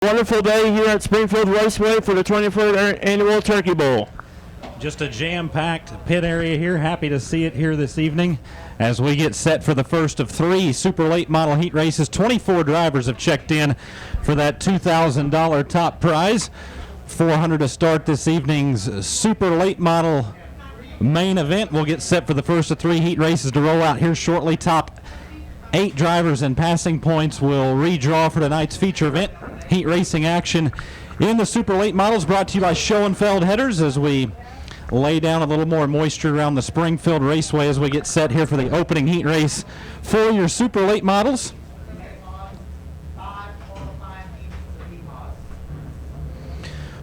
Wonderful day here at Springfield Raceway for the 24th Annual Turkey Bowl. Just a jam-packed pit area here. Happy to see it here this evening as we get set for the first of three super late model heat races. 24 drivers have checked in for that $2,000 top prize. 400 to start this evening's super late model main event. We'll get set for the first of three heat races to roll out here shortly. Top 8 drivers and passing points will redraw for tonight's feature event. Heat racing action in the super late models brought to you by Schoenfeld Headers as we lay down a little more moisture around the Springfield Raceway as we get set here for the opening heat race for your super late models.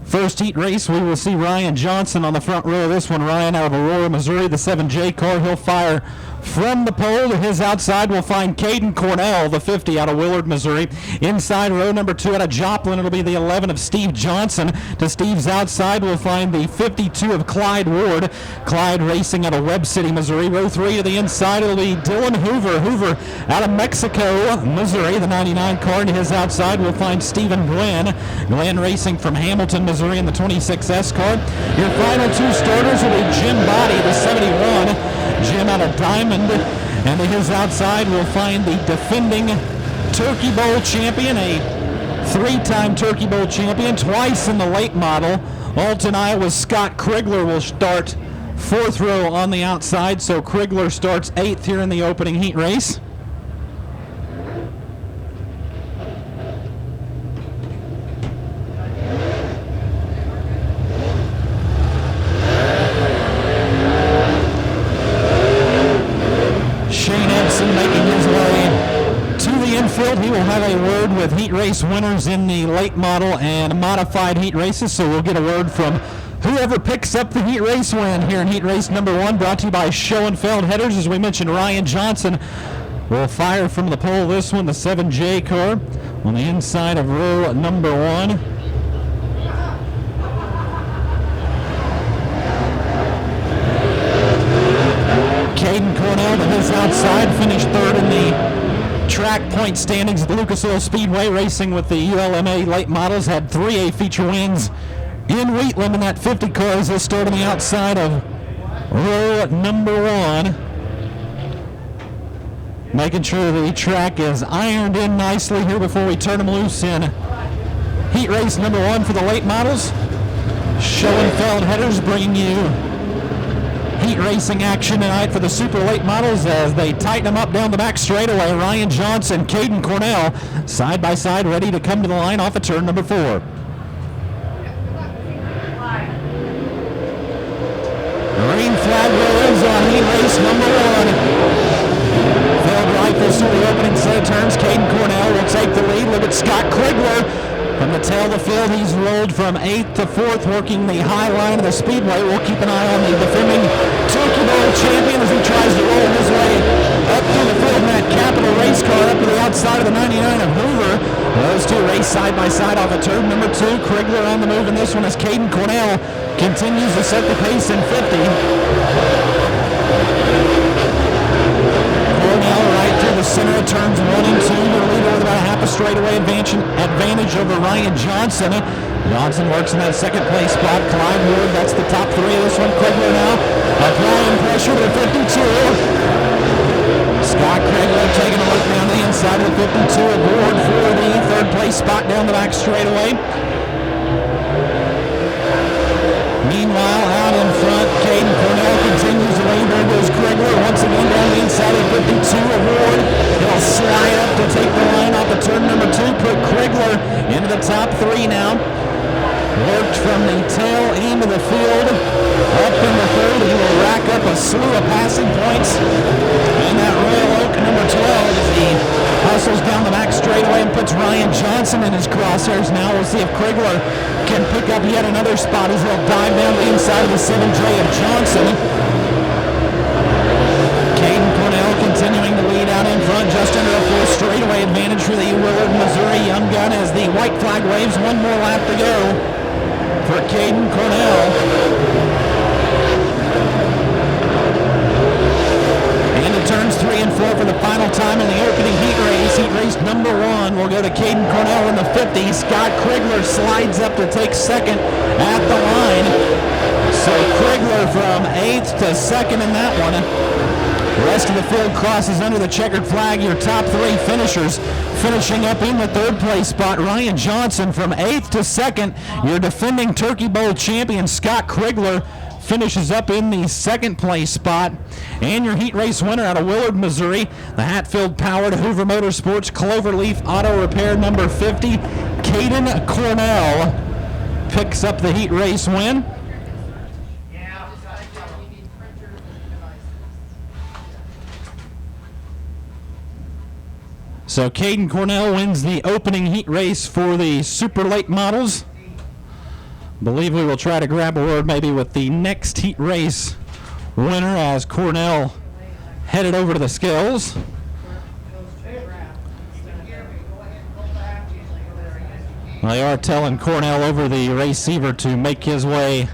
First heat race, we will see Ryan Johnson on the front row of this one. Ryan out of Aurora, Missouri, the 7J car. He'll fire from the pole. To his outside, we'll find Caden Cornell, the 50 out of Willard, Missouri. Inside row number 2 out of Joplin, it'll be the 11 of Steve Johnson. To Steve's outside, we'll find the 52 of Clyde Ward. Clyde racing out of Webb City, Missouri. Row 3 to the inside, it'll be Dylan Hoover. Hoover out of Mexico, Missouri, the 99 car. To his outside, we'll find Stephen Glenn. Glenn racing from Hamilton, Missouri in the 26S car. Your final 2 starters will be Jim Body, the 71. Jim out of Diamond, and to his outside we'll find the defending Turkey Bowl champion, a 3-time Turkey Bowl champion, twice in the late model. Alton, Iowa's Scott Krigler will start 4th row on the outside, so Krigler starts 8th here in the opening heat race. He will have a word with heat race winners in the late model and modified heat races, so we'll get a word from whoever picks up the heat race win here in heat race number 1, brought to you by Schoenfeld Headers. As we mentioned, Ryan Johnson will fire from the pole this one, the 7J car, on the inside of row number 1. Caden Cornell to his outside, finished 3rd in the track point standings at the Xlll Speedway, racing with the ULMA late models. Had 3A feature wins in Wheatland in that 50 car as they start on the outside of row number 1. Making sure the track is ironed in nicely here before we turn them loose in heat race number 1 for the late models. Schoenfeld Headers bringing you heat racing action tonight for the super late models as they tighten them up down the back straightaway. Ryan Johnson, Caden Cornell, side by side, ready to come to the line off of turn number 4. Green flag goes on heat race number 1. Field rifles to the opening set of turns. Caden Cornell will take the lead. Look at Scott Krigler. From the tail of the field, he's rolled from 8th to 4th, working the high line of the speedway. We'll keep an eye on the defending Turkey Bowl champion as he tries to roll his way up through the field in that Capital race car up to the outside of the 99 of Hoover. Those 2 race side by side off of turn number 2. Krigler on the move in this one as Caden Cornell continues to set the pace in 50. Cornell right through the center of turns 1 and 2. The leader with about a half a straightaway advantage over Ryan Johnson. Johnson works in that 2nd place spot. Clyde Ward, that's the top 3 of this one. Krigler now applying pressure to the 52. Scott Krigler taking a look down the inside of the 52 of Ward for the 3rd place spot down the back straightaway. Meanwhile, out in front, Caden Cornell continues to lead. There goes Krigler once again down the inside of 52 of Ward. He'll slide up to take the line off of turn number 2. Put Krigler into the top 3 now. Worked from the tail end of the field up in the 3rd. He will rack up a slew of passing points. And that Royal Oak number 12 as he hustles down the back straightaway and puts Ryan Johnson in his crosshairs now. We'll see if Krigler can pick up yet another spot as he'll dive down the inside of the 7J of Johnson. Caden Cornell continuing to lead out in front, just under a full straightaway advantage for the Willard, Missouri young gun as the white flag waves. 1 more lap to go for Caden Cornell. And it turns 3 and 4 for the final time in the opening heat race. Heat race race number 1 will go to Caden Cornell in the 50. Scott Krigler slides up to take second at the line. So Krigler from 8th to 2nd in that one. The rest of the field crosses under the checkered flag. Your top 3 finishers finishing up in the 3rd place spot. Ryan Johnson from 8th to 2nd. Your defending Turkey Bowl champion Scott Krigler finishes up in the 2nd place spot. And your heat race winner out of Willard, Missouri, the Hatfield-powered Hoover Motorsports Cloverleaf Auto Repair number 50, Caden Cornell, picks up the heat race win. So Caden Cornell wins the opening heat race for the super late models. Believe we will try to grab a word maybe with the next heat race winner as Cornell headed over to the scales. They are telling Cornell over the receiver to make his way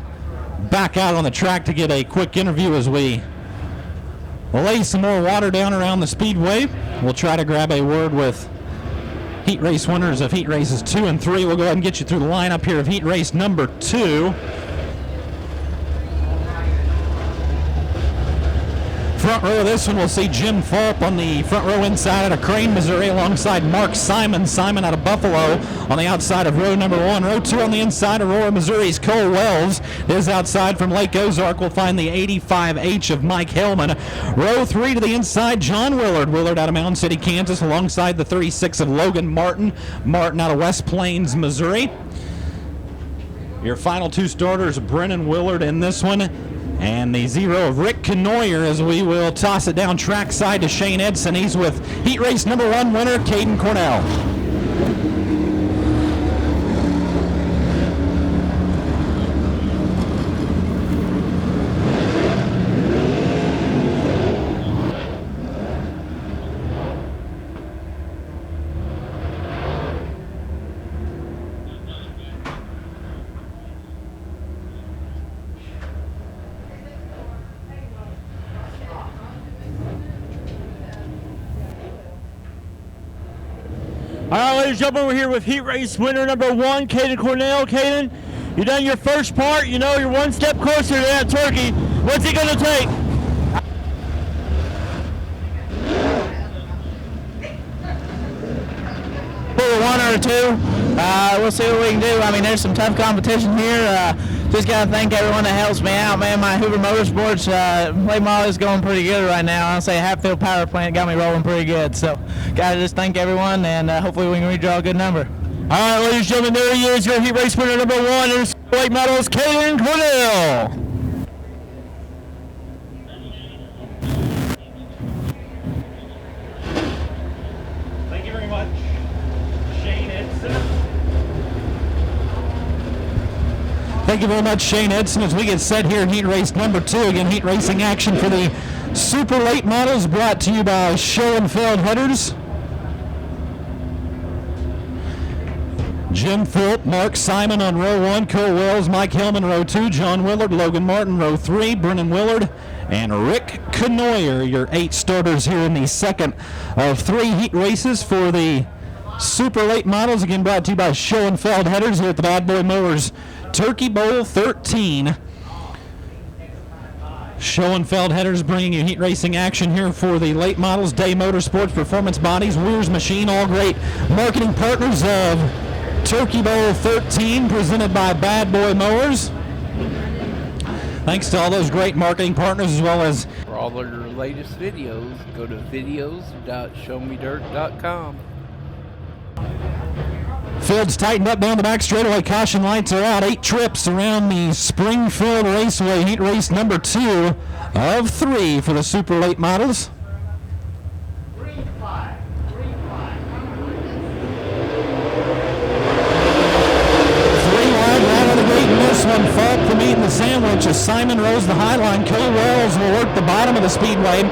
back out on the track to get a quick interview as we lay some more water down around the speedway. We'll try to grab a word with heat race winners of heat races 2 and 3. We'll go ahead and get you through the lineup here of heat race number 2. Front row of this one, we'll see Jim Fulp on the front row inside out of Crane, Missouri, alongside Mark Simon. Simon out of Buffalo on the outside of row number 1. Row 2 on the inside of Aurora, Missouri's Cole Wells is outside from Lake Ozark. We'll find the 85H of Mike Hellman. Row 3 to the inside, John Willard. Willard out of Mound City, Kansas, alongside the 36 of Logan Martin. Martin out of West Plains, Missouri. Your final 2 starters, Brennan Willard in this one, and the 0 of Rick Knoyer, as we will toss it down trackside to Shane Edson. He's with heat race number 1 winner, Caden Cornell. All right, ladies and gentlemen, we're here with heat race winner number 1, Caden Cornell. Caden, you done your first part. You know you're one step closer to that turkey. What's it going to take? One or 2. We'll see what we can do. I mean, there's some tough competition here. Just got to thank everyone that helps me out, man. My Hoover Motorsports late model is going pretty good right now. I'll say Hatfield Power Plant got me rolling pretty good. So, got to just thank everyone, and hopefully we can redraw a good number. All right, ladies and gentlemen, there he is, your heat race winner number 1 in late models, Caden Cornell. Thank you very much, Shane Edson. Thank you very much, Shane Edson, as we get set here in heat race number 2. Again, heat racing action for the super late models brought to you by Schoenfeld Headers. Jim Fulp, Mark Simon on row 1, Cole Wells, Mike Hellman row 2, John Willard, Logan Martin row 3, Brennan Willard, and Rick Knoyer, your 8 starters here in the second of 3 heat races for the super late models. Again, brought to you by Schoenfeld Headers here at the Bad Boy Mowers Turkey Bowl 13. Schoenfeld Headers bringing you heat racing action here for the late models, Day Motorsports, Performance Bodies, Weir's Machine, all great marketing partners of Turkey Bowl 13, presented by Bad Boy Mowers. Thanks to all those great marketing partners, as well as for all of your latest videos, go to videos.showmedirt.com. Field's tightened up down the back straightaway. Caution lights are out. 8 trips around the Springfield Raceway, heat race number 2 of 3 for the super late models. Green flag. Green flag. 3 wide right out of the gate in this one. Falk from eating the sandwich as Simon rows the high line. Cole Wells will work the bottom of the speedway.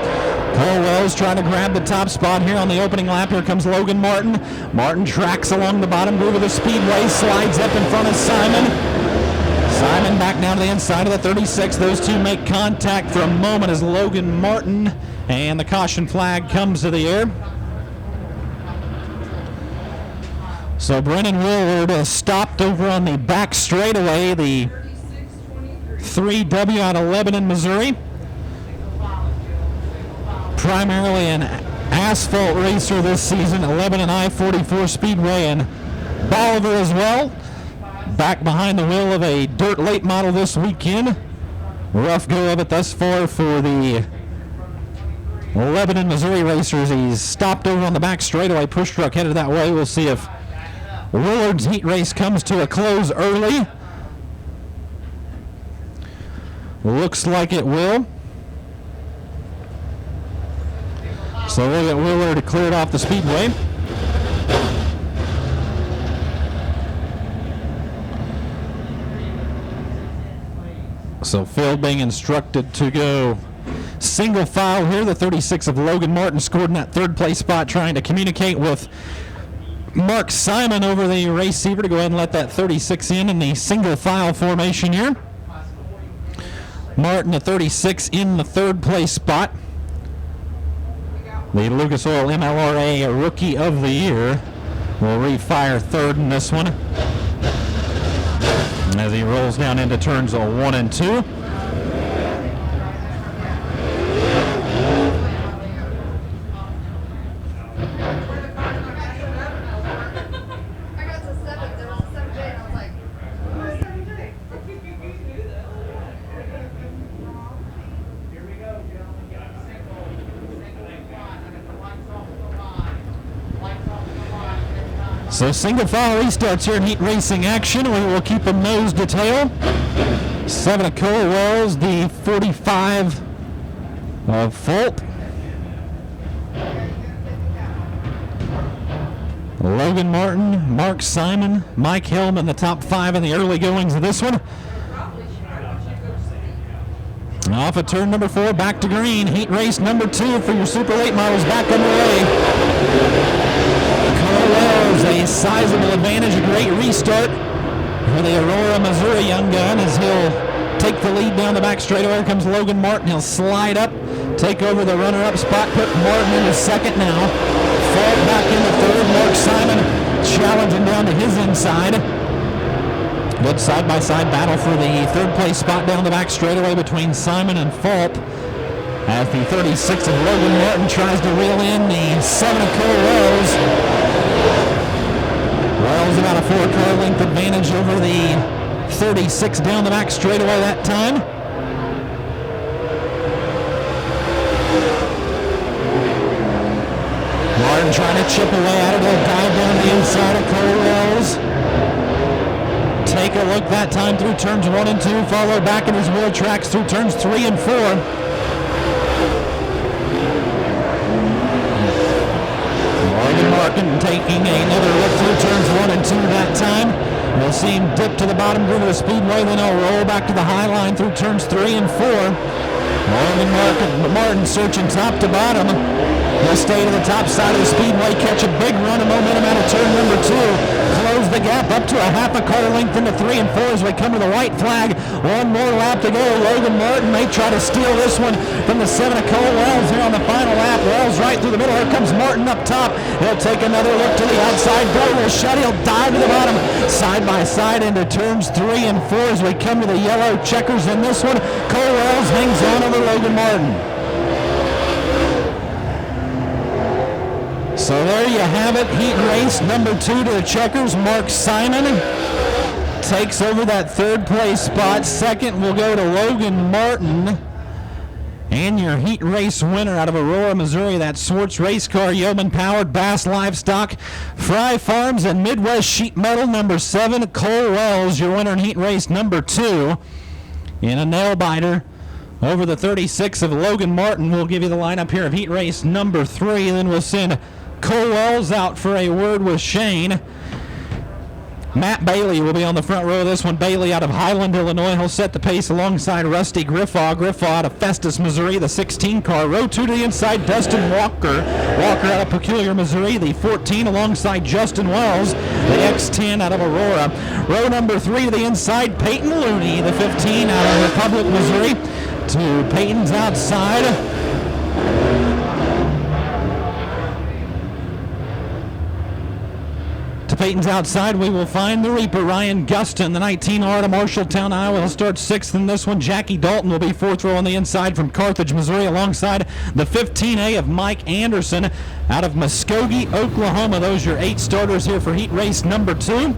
Cole Wells trying to grab the top spot here on the opening lap. Here comes Logan Martin. Martin tracks along the bottom groove of the speedway, slides up in front of Simon. Simon back down to the inside of the 36. Those two make contact for a moment as Logan Martin, and the caution flag comes to the air. So Brennan Willard stopped over on the back straightaway, the 3W out of Lebanon, Missouri. Primarily an asphalt racer this season at Lebanon I-44 Speedway and Bolivar as well. Back behind the wheel of a dirt late model this weekend. Rough go of it thus far for the Lebanon, Missouri racers. He's stopped over on the back straightaway. Push truck headed that way. We'll see if Willard's heat race comes to a close early. Looks like it will. So look at Willard cleared off the speedway. So Phil being instructed to go single file here. The 36 of Logan Martin scored in that third place spot, trying to communicate with Mark Simon over the receiver to go ahead and let that 36 in the single file formation here. Martin, the 36, in the third place spot. The Lucas Oil MLRA Rookie of the Year will refire third in this one as he rolls down into turns 1 and 2. So single file restarts here in heat racing action. We will keep them nose to tail. 7 of Cole Wells, the 45 of Fulp. Logan Martin, Mark Simon, Mike Helm in the top 5 in the early goings of this one. Off of turn number 4, back to green. Heat race number 2 for your Super Late models back underway. Wells, a sizable advantage, a great restart for the Aurora, Missouri young gun as he'll take the lead down the back straightaway. Here comes Logan Martin. He'll slide up, take over the runner-up spot, put Martin into second now. Fall back into third. Mark Simon challenging down to his inside. Good side-by-side battle for the third place spot down the back straightaway between Simon and Fulp, as the 36 of Logan Martin tries to reel in the 7 of Cole Wells. Wells about a 4-car length advantage over the 36 down the back straightaway that time. Martin trying to chip away at it. He'll dive down the inside of Cole Wells. Take a look that time through turns 1 and 2. Follow back in his wheel tracks through turns 3 and 4. Martin taking another look through turns 1 and 2 that time. We'll see him dip to the bottom groove of the speedway, then he'll roll back to the high line through turns 3 and 4. Martin searching top to bottom. He'll stay to the top side of the speedway, catch a big run of momentum out of turn number 2. Close the gap up to a half a car length into 3 and 4 as we come to the white flag. One more lap to go. Logan Martin may try to steal this one from the 7 of Cole Wells here on the final lap. Wells right through the middle. Here comes Martin up top. He'll take another look to the outside. Door will shut. He'll dive to the bottom. Side by side into turns 3 and 4 as we come to the yellow checkers in this one. Cole Wells hangs on over Logan Martin. So there you have it, heat race number 2 to the checkers. Mark Simon takes over that third place spot. Second will go to Logan Martin. And your heat race winner out of Aurora, Missouri, that Swartz race car, Yeoman powered, Bass Livestock, Fry Farms, and Midwest Sheet Metal number 7, Cole Wells, your winner in heat race number 2. In a nail biter over the 36 of Logan Martin. We'll give you the lineup here of heat race number 3, and then we'll send Cole Wells out for a word with Shane. Matt Bailey will be on the front row of this one. Bailey out of Highland, Illinois. He'll set the pace alongside Rusty Griffaw. Griffaw out of Festus, Missouri, the 16 car. Row 2 to the inside, Dustin Walker. Walker out of Peculiar, Missouri, the 14 alongside Justin Wells, the X10 out of Aurora. Row number 3 to the inside, Peyton Looney, the 15 out of Republic, Missouri, to Peyton's outside. Peyton's outside, we will find the Reaper, Ryan Gustin, the 19R out of Marshalltown, Iowa. He'll start 6th in this one. Jackie Dalton will be 4th row on the inside from Carthage, Missouri, alongside the 15A of Mike Anderson out of Muskogee, Oklahoma. Those are your 8 starters here for heat race number 2.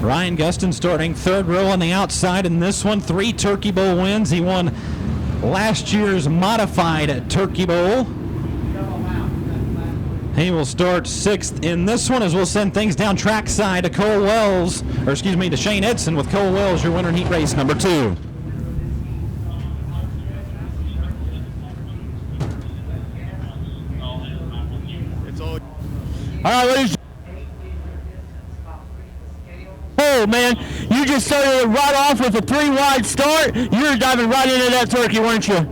Ryan Gustin starting 3rd row on the outside in this one. 3 Turkey Bowl wins. He won last year's modified Turkey Bowl. He will start 6th in this one as we'll send things down trackside to to Shane Edson with Cole Wells, your winner in heat race number 2. All right, ladies. Oh, man, you just started right off with a 3-wide start. You were diving right into that turkey, weren't you?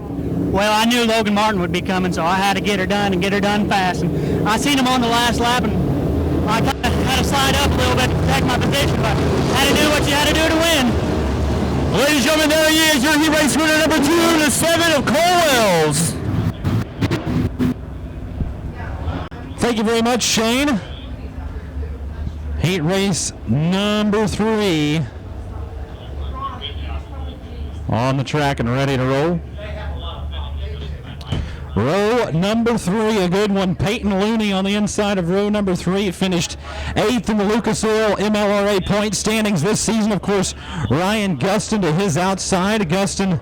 Well, I knew Logan Martin would be coming, so I had to get her done and get her done fast. And I seen him on the last lap, and I kind of had to slide up a little bit to protect my position, but had to do what you had to do to win. Ladies and gentlemen, there he is, your heat race winner number 2, the 7 of Cole Wells. Thank you very much, Shane. Heat race number 3 on the track and ready to roll. Row number 3, a good one. Peyton Looney on the inside of row number 3 finished 8th in the Lucas Oil MLRA point standings this season. Of course, Ryan Gustin to his outside. Gustin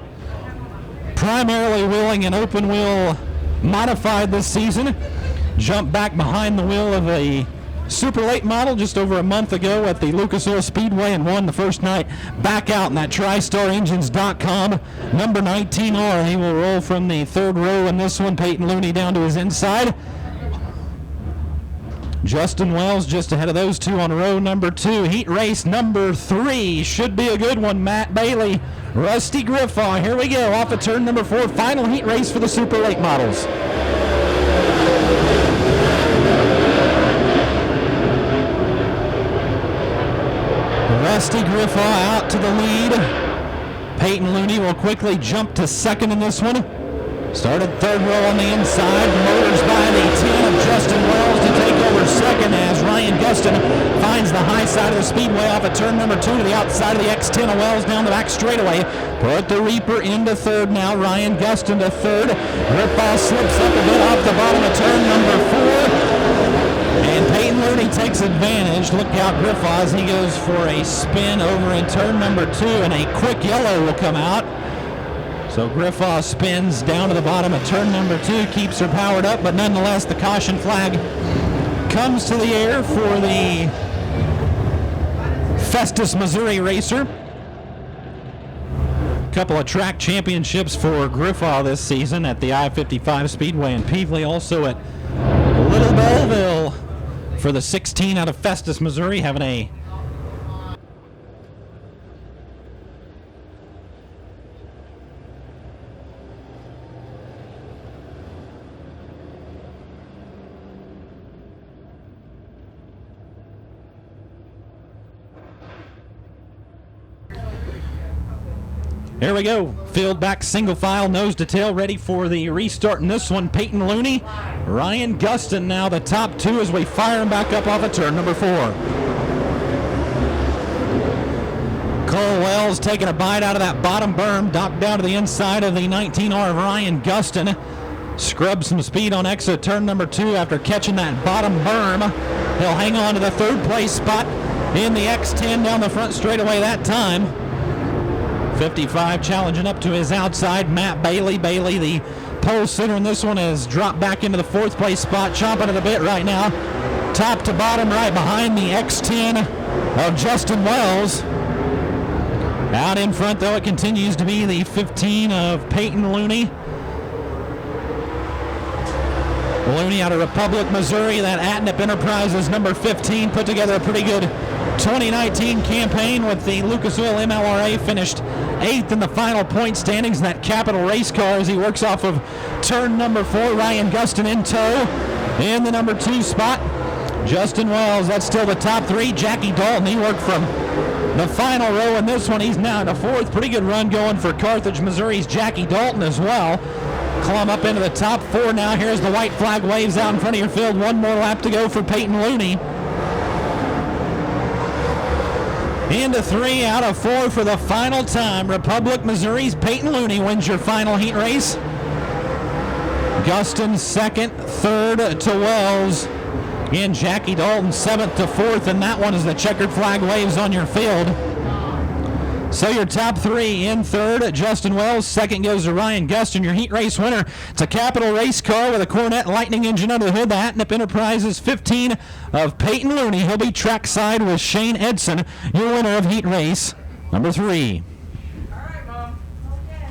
primarily wheeling an open wheel modified this season. Jumped back behind the wheel of a super late model just over a month ago at the Xlll Speedway and won the first night back out in that TriStarEngines.com number 19R. He will roll from the 3rd row in this one. Peyton Looney down to his inside. Justin Wells just ahead of those 2 on row number 2. Heat race number 3 should be a good one. Matt Bailey, Rusty Griffaw. Here we go off of turn number 4. Final heat race for the super late models. Rusty Griffaw out to the lead. Peyton Looney will quickly jump to 2nd in this one. Started 3rd row on the inside. Motors by the 10 of Justin Wells to take over 2nd as Ryan Gustin finds the high side of the speedway off of turn number 2 to the outside of the XIII of Wells down the back straightaway. Put the Reaper into 3rd now. Ryan Gustin to 3rd. Griffaw slips up a bit off the bottom of turn number 4. And Peyton Looney takes advantage. Look out, Griffaw, as he goes for a spin over in turn number 2, and a quick yellow will come out. So Griffaw spins down to the bottom of turn number 2, keeps her powered up, but nonetheless the caution flag comes to the air for the Festus, Missouri racer. A couple of track championships for Griffaw this season at the I-55 Speedway in Peevely, also at Little Belleville for the 16 out of Festus, Missouri, having a Here we go. Field back, single file, nose to tail, ready for the restart in this one. Peyton Looney, Ryan Gustin now the top 2 as we fire him back up off of turn number 4. Cole Wells taking a bite out of that bottom berm, docked down to the inside of the 19R of Ryan Gustin. Scrubbed some speed on exit turn number 2 after catching that bottom berm. He'll hang on to the 3rd place spot in the XIII down the front straightaway that time. 55 challenging up to his outside. Matt Bailey. Bailey, the pole sitter in this one, has dropped back into the 4th place spot, chomping at the bit right now. Top to bottom right behind the XIII of Justin Wells. Out in front, though, it continues to be the 15 of Peyton Looney. Looney out of Republic, Missouri. That Atnip Enterprises number 15 put together a pretty good 2019 campaign with the Lucas Oil MLRA, finished 8th in the final point standings in that Capital race car as he works off of turn number 4. Ryan Gustin in tow in the number 2 spot. Justin Wells, that's still the top 3. Jackie Dalton, he worked from the final row in this one. He's now in the 4th. Pretty good run going for Carthage, Missouri's Jackie Dalton as well. climb up into the top 4 now. Here's the white flag waves out in front of your field. One more lap to go for Peyton Looney. Into 3 out of 4 for the final time. Republic, Missouri's Peyton Looney wins your final heat race. Guston second, third to Wells. And Jackie Dalton 7th to 4th, and that one is the checkered flag waves on your field. So your top 3 in third, Justin Wells. Second goes to Ryan Guston, your heat race winner. It's a Capital race car with a Corvette Lightning engine under the hood. The Hatnip Enterprises 15 of Peyton Looney. He'll be trackside with Shane Edson, your winner of heat race number 3. All right, Mom. Okay.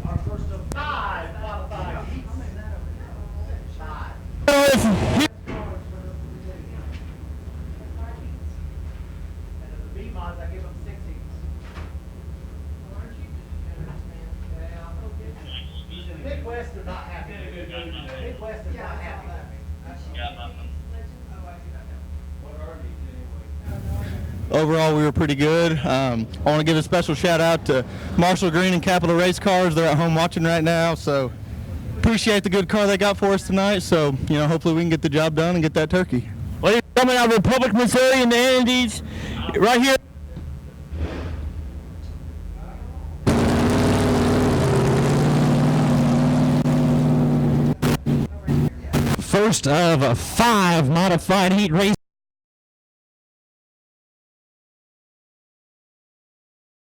Our first of 5 modified heats. 5. B-mods, I give them 6 heats. Big West are not happy. Big West is not happy. Overall, we were pretty good. I want to give a special shout out to Marshall Green and Capital Race Cars. They're at home watching right now, so appreciate the good car they got for us tonight. So, hopefully we can get the job done and get that turkey. Ladies and gentlemen, out of Republic, Missouri in the Andes, right here. First of 5 modified heat races.